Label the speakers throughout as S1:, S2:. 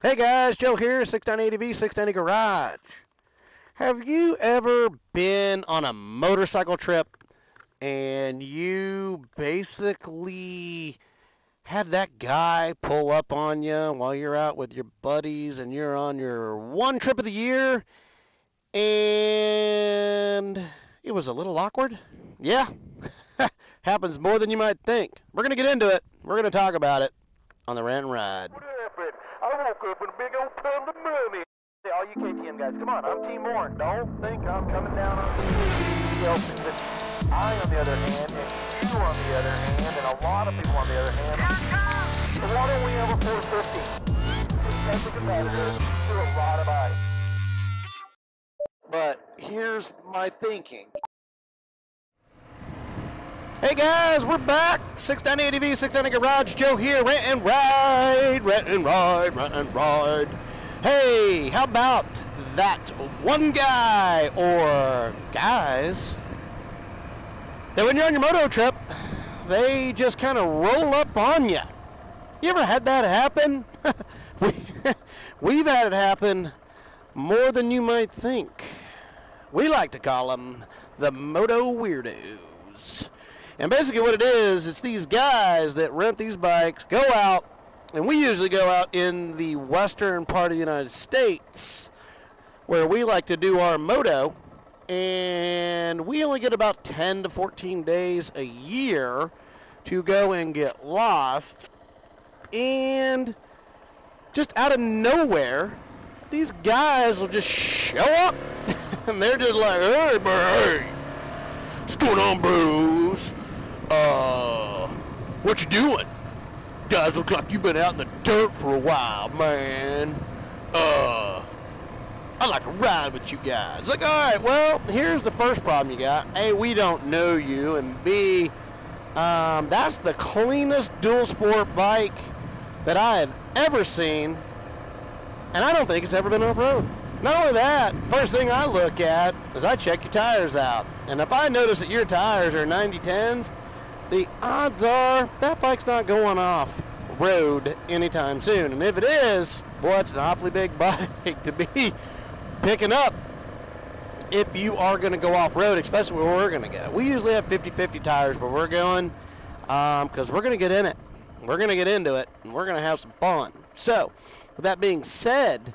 S1: Hey guys, Joe here, 690V, 690 Garage. Have you ever been on a motorcycle trip and you basically had that guy pull up on you while you're out with your buddies and you're on your one trip of the year and it was a little awkward? Yeah, happens more than you might think. We're going to get into it. We're going to talk about it on the Rant and Ride.
S2: I woke up in a big old pile of money. All you KTM guys, come on, I'm Team Warren. Don't think I'm coming down on the I, on the other hand, and you on the other hand, and a lot of people on the other hand. So why don't we have a 450? As a competitor to a lot of bikes.
S1: But here's my thinking. Hey guys, we're back. 690ADV, 690 Garage, Joe here. Rant and ride, rant and ride, rant and ride. Hey, how about that one guy or guys that when you're on your moto trip, they just kind of roll up on you? You ever had that happen? We've had it happen more than you might think. We like to call them the moto weirdos. And basically what it is, it's these guys that rent these bikes, go out, and we usually go out in the western part of the United States where we like to do our moto, and we only get about 10 to 14 days a year to go and get lost. And just out of nowhere, these guys will just show up, and they're just like, hey, bro, what's going on, bros? What you doing? Guys, look like you've been out in the dirt for a while, man. I'd like to ride with you guys. Like, alright, well, here's the first problem you got. A, we don't know you, and B, that's the cleanest dual sport bike that I have ever seen, and I don't think it's ever been off-road. Not only that, first thing I look at is I check your tires out. And if I notice that your tires are 90-10s, the odds are that bike's not going off road anytime soon. And if it is, boy, it's an awfully big bike to be picking up if you are going to go off-road, especially where we're going to go. We usually have 50-50 tires where we're going because we're going to get in it. We're going to get into it, and we're going to have some fun. So, with that being said,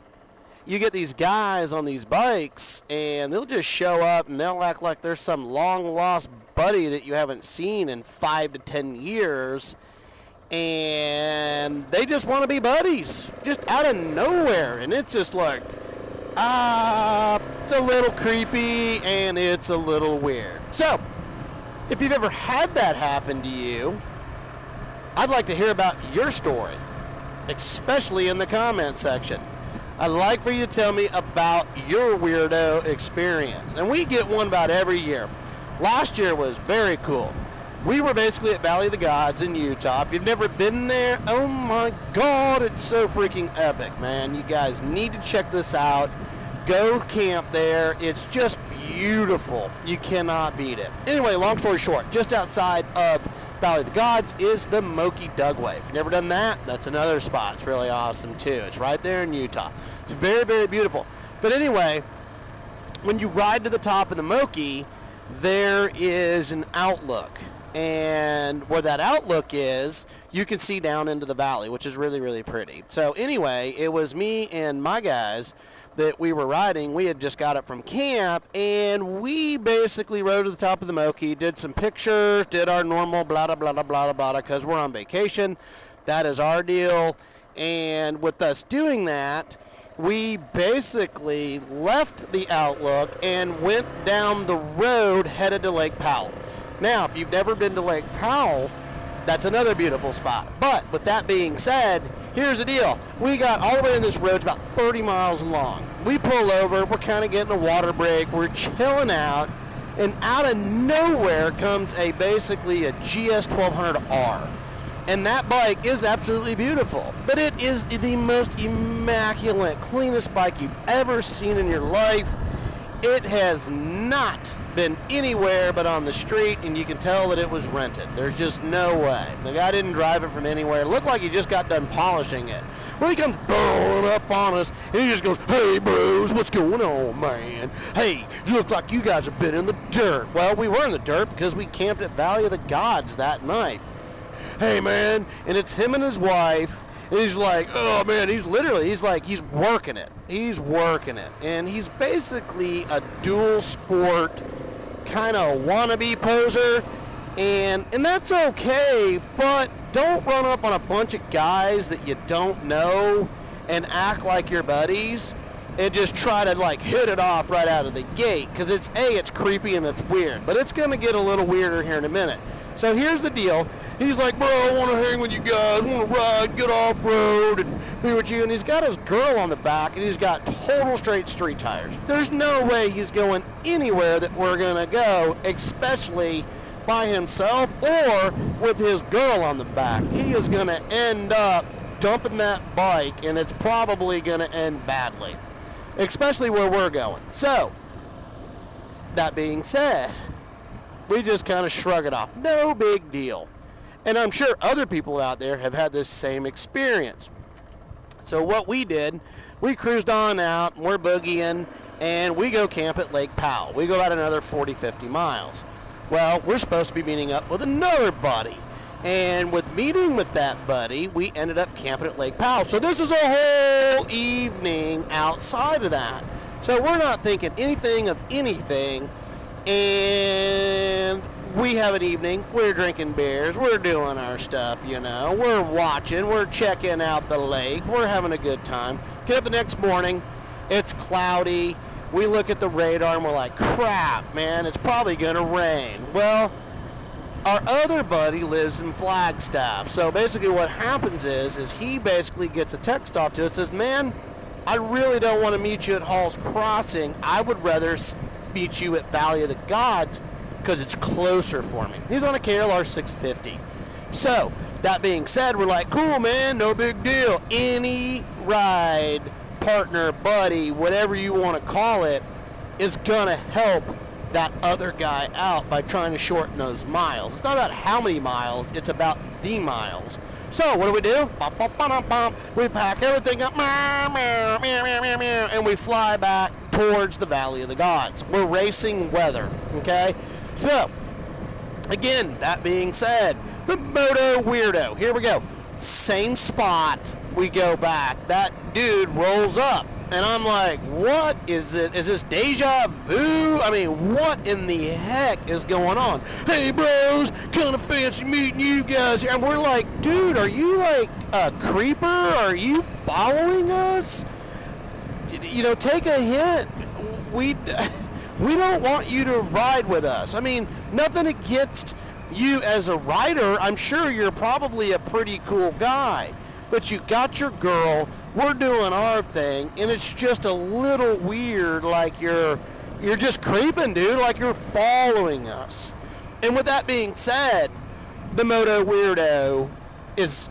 S1: you get these guys on these bikes, and they'll just show up, and they'll act like there's some long-lost buddy that you haven't seen in 5 to 10 years, and they just want to be buddies, just out of nowhere, and it's just like, it's a little creepy, and it's a little weird. So, if you've ever had that happen to you, I'd like to hear about your story, especially in the comment section. I'd like for you to tell me about your weirdo experience. And we get one about every year. Last year was very cool. We were basically at Valley of the Gods in Utah. If you've never been there, oh my God, it's so freaking epic, man. You guys need to check this out. Go camp there. It's just beautiful. You cannot beat it. Anyway, long story short, just outside of Valley of the Gods is the Moki Dugway. If you've never done that, that's another spot. It's really awesome too. It's right there in Utah. It's very, very beautiful. But anyway, when you ride to the top of the Moki, there is an outlook. And where that outlook is, you can see down into the valley, which is really, really pretty. So anyway, it was me and my guys that we were riding. We had just got up from camp, and we basically rode to the top of the Moki, did some pictures, did our normal blah, blah, blah, blah, blah, blah, because we're on vacation. That is our deal. And with us doing that, we basically left the outlook and went down the road headed to Lake Powell. Now, if you've never been to Lake Powell, that's another beautiful spot. But with that being said, here's the deal. We got all the way in this road. It's about 30 miles long. We pull over. We're kind of getting a water break. We're chilling out. And out of nowhere comes basically a GS 1200R. And that bike is absolutely beautiful. But it is the most immaculate, cleanest bike you've ever seen in your life. It has not been anywhere but on the street, and you can tell that it was rented. There's just no way. The guy didn't drive it from anywhere. It looked like he just got done polishing it. Well, he comes blowing up on us, and he just goes, "Hey, bros, what's going on, man? Hey, you look like you guys have been in the dirt." Well, we were in the dirt because we camped at Valley of the Gods that night. "Hey, man," and it's him and his wife. And he's like, "Oh, man," he's working it. He's working it. And he's basically a dual sport kind of wannabe poser. And that's okay, but don't run up on a bunch of guys that you don't know and act like your buddies and just try to like hit it off right out of the gate, because it's creepy and it's weird, but it's going to get a little weirder here in a minute. So here's the deal. He's like, "Bro, I want to hang with you guys, I want to ride, get off-road, and be with you." And he's got his girl on the back, and he's got total straight street tires. There's no way he's going anywhere that we're going to go, especially by himself or with his girl on the back. He is going to end up dumping that bike, and it's probably going to end badly, especially where we're going. So, that being said, we just kind of shrug it off. No big deal. And I'm sure other people out there have had this same experience. So what we did, we cruised on out, and we're boogieing, and we go camp at Lake Powell. We go about another 40-50 miles. Well, we're supposed to be meeting up with another buddy. And with meeting with that buddy, we ended up camping at Lake Powell. So this is a whole evening outside of that. So we're not thinking anything of anything. And we have an evening, we're drinking beers, we're doing our stuff, you know. We're watching, we're checking out the lake, we're having a good time. Get up the next morning, it's cloudy. We look at the radar and we're like, crap, man, it's probably going to rain. Well, our other buddy lives in Flagstaff. So basically what happens is he basically gets a text off to us, says, "Man, I really don't want to meet you at Hall's Crossing. I would rather meet you at Valley of the Gods because it's closer for me." He's on a KLR 650. So, that being said, we're like, "Cool, man, no big deal." Any ride, partner, buddy, whatever you want to call it, is going to help that other guy out by trying to shorten those miles. It's not about how many miles, it's about the miles. So what do? We pack everything up, and we fly back towards the Valley of the Gods. We're racing weather, okay? So, again, that being said, the Moto Weirdo. Here we go. Same spot, we go back. That dude rolls up, and I'm like, what is it? Is this deja vu? I mean, what in the heck is going on? "Hey, bros, kind of fancy meeting you guys here." And we're like, "Dude, are you like a creeper? Are you following us? You know, take a hint. We don't want you to ride with us." I mean, nothing against you as a rider. I'm sure you're probably a pretty cool guy, but you got your girl, we're doing our thing, and it's just a little weird, like you're just creeping, dude, like you're following us. And with that being said, the Moto Weirdo is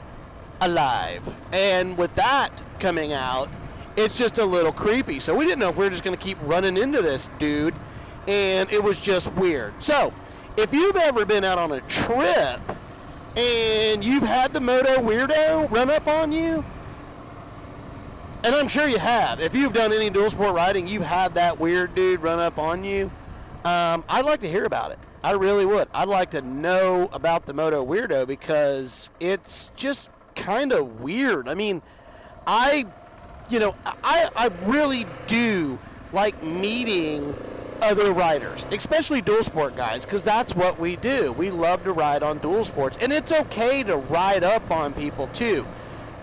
S1: alive, and with that coming out, it's just a little creepy. So we didn't know if we were just going to keep running into this dude, and it was just weird. So if you've ever been out on a trip and you've had the Moto Weirdo run up on you, and I'm sure you have, if you've done any dual sport riding, you've had that weird dude run up on you, I'd like to hear about it. I really would. I'd like to know about the Moto Weirdo, because it's just kind of weird. I mean, I really do like meeting other riders, especially dual sport guys, because that's what we do. We love to ride on dual sports, and it's okay to ride up on people too,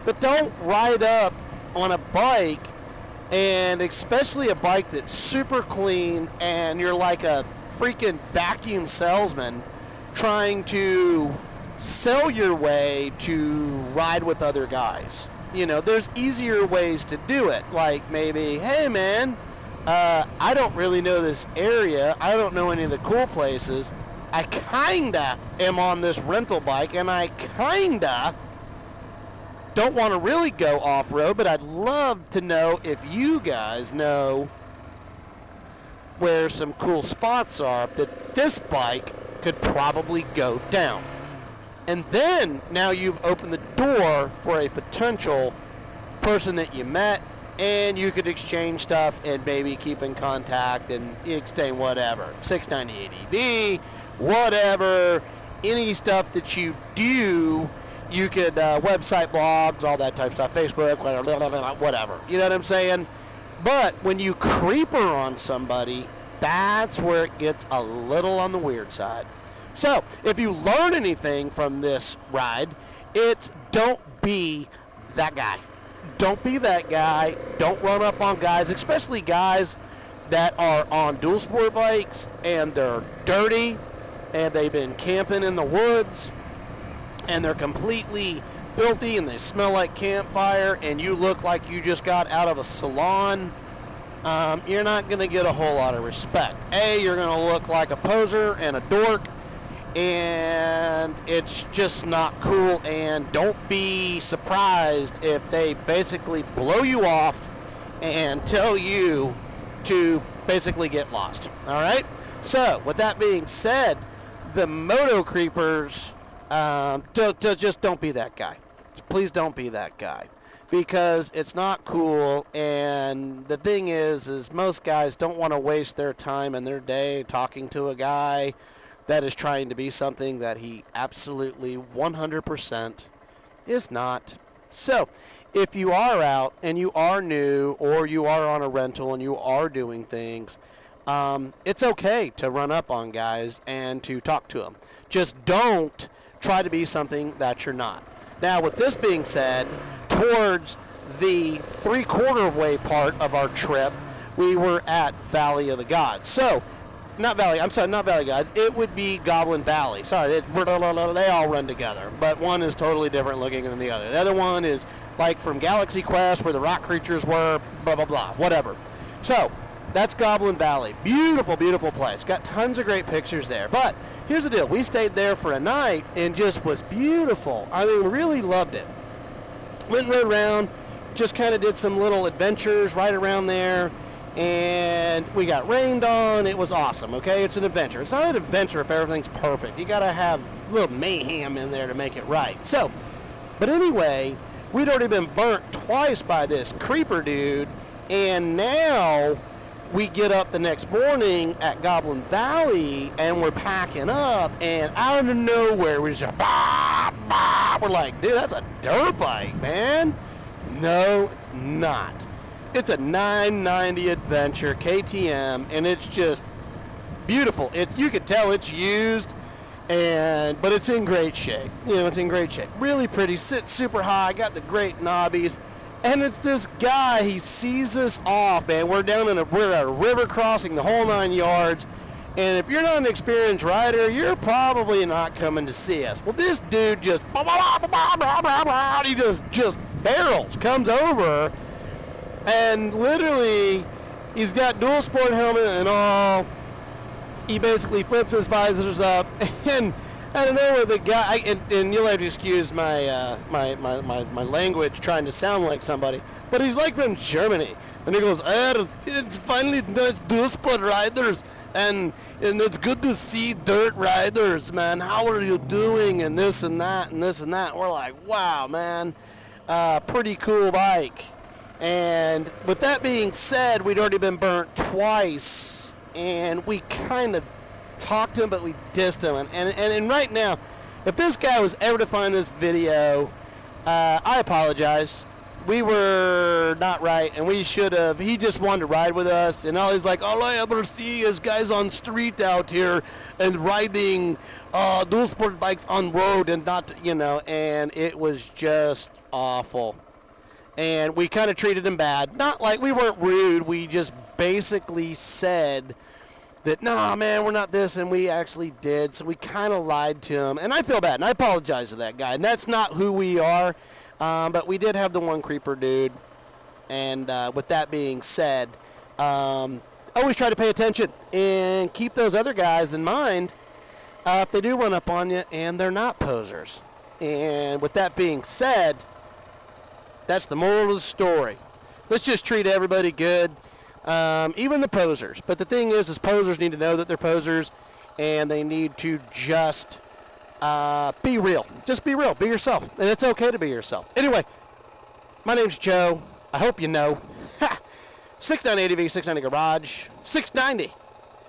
S1: but don't ride up on a bike, and especially a bike that's super clean, and you're like a freaking vacuum salesman trying to sell your way to ride with other guys. You know, there's easier ways to do it, like maybe, "Hey man, I don't really know this area. I don't know any of the cool places. I kinda am on this rental bike, and I kinda don't want to really go off-road, but I'd love to know if you guys know where some cool spots are that this bike could probably go down." And then, now you've opened the door for a potential person that you met, and you could exchange stuff and maybe keep in contact and exchange whatever. 690 ADV, whatever, any stuff that you do, you could, website, blogs, all that type of stuff, Facebook, whatever. You know what I'm saying? But when you creeper on somebody, that's where it gets a little on the weird side. So, if you learn anything from this ride, it's don't be that guy. Don't be that guy. Don't run up on guys, especially guys that are on dual sport bikes and they're dirty and they've been camping in the woods and they're completely filthy and they smell like campfire and you look like you just got out of a salon. You're not going to get a whole lot of respect. You're going to look like a poser and a dork, and it's just not cool. And don't be surprised if they basically blow you off and tell you to basically get lost. All right? So, with that being said, the moto creepers, just don't be that guy. Please don't be that guy, because it's not cool. And the thing is most guys don't want to waste their time and their day talking to a guy that is trying to be something that he absolutely 100% is not. So if you are out and you are new, or you are on a rental and you are doing things, it's okay to run up on guys and to talk to them. Just don't try to be something that you're not. Now, with this being said, towards the three-quarter way part of our trip, we were at Valley of the Gods. So, not Valley Gods. It would be Goblin Valley. Sorry, they all run together, but one is totally different looking than the other. The other one is like from Galaxy Quest, where the rock creatures were, blah, blah, blah, whatever. So, that's Goblin Valley. Beautiful, beautiful place. Got tons of great pictures there. But here's the deal. We stayed there for a night and just was beautiful. I mean, really loved it. Went and rode around, just kind of did some little adventures right around there, and we got rained on. It was awesome, okay? It's an adventure. It's not an adventure if everything's perfect. You got to have a little mayhem in there to make it right. So, but anyway, we'd already been burnt twice by this creeper dude, and now we get up the next morning at Goblin Valley, and we're packing up, and out of nowhere, we're just, we're like, dude, that's a dirt bike, man. No, it's not. It's a 990 Adventure KTM, and it's just beautiful. You could tell it's used, but it's in great shape. You know, it's in great shape. Really pretty, sits super high, got the great knobbies. And it's this guy, he sees us off, man. We're at a river crossing, the whole 9 yards. And if you're not an experienced rider, you're probably not coming to see us. Well, this dude just, he just barrels, comes over, and literally, he's got dual sport helmet and all. He basically flips his visors up, and I don't know where the guy, and you'll have to excuse my my language trying to sound like somebody, but he's like from Germany, and he goes, it's finally nice dual sport riders, and it's good to see dirt riders, man. How are you doing? And this and that and this and that. We're like, wow, man, pretty cool bike. And with that being said, we'd already been burnt twice, and we kind of talked to him, but we dissed him. And right now, if this guy was ever to find this video, I apologize. We were not right, and we should have. He just wanted to ride with us, and all he's like, all I ever see is guys on street out here and riding dual sport bikes on road, and not, you know, and it was just awful. And we kind of treated him bad. Not like we weren't rude. We just basically said that, nah, man, we're not this, and we actually did. So we kind of lied to him. And I feel bad, and I apologize to that guy. And that's not who we are. But we did have the one creeper dude. And with that being said, always try to pay attention and keep those other guys in mind if they do run up on you and they're not posers. And with that being said, that's the moral of the story. Let's just treat everybody good, even the posers. But the thing is posers need to know that they're posers, and they need to just be real. Just be real. Be yourself. And it's okay to be yourself. Anyway, My name's Joe. I hope you know. 690 ADV, 690 Garage, 690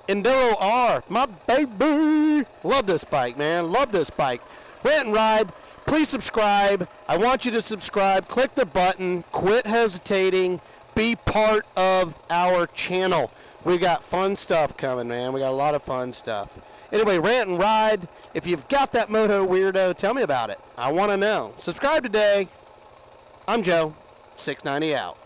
S1: Enduro R, my baby. Love this bike, man. Love this bike. Rant and Ride. Please subscribe. I want you to subscribe. Click the button. Quit hesitating. Be part of our channel. We got fun stuff coming, man. We got a lot of fun stuff. Anyway, Rant and Ride. If you've got that moto weirdo, tell me about it. I want to know. Subscribe today. I'm Joe. 690 out.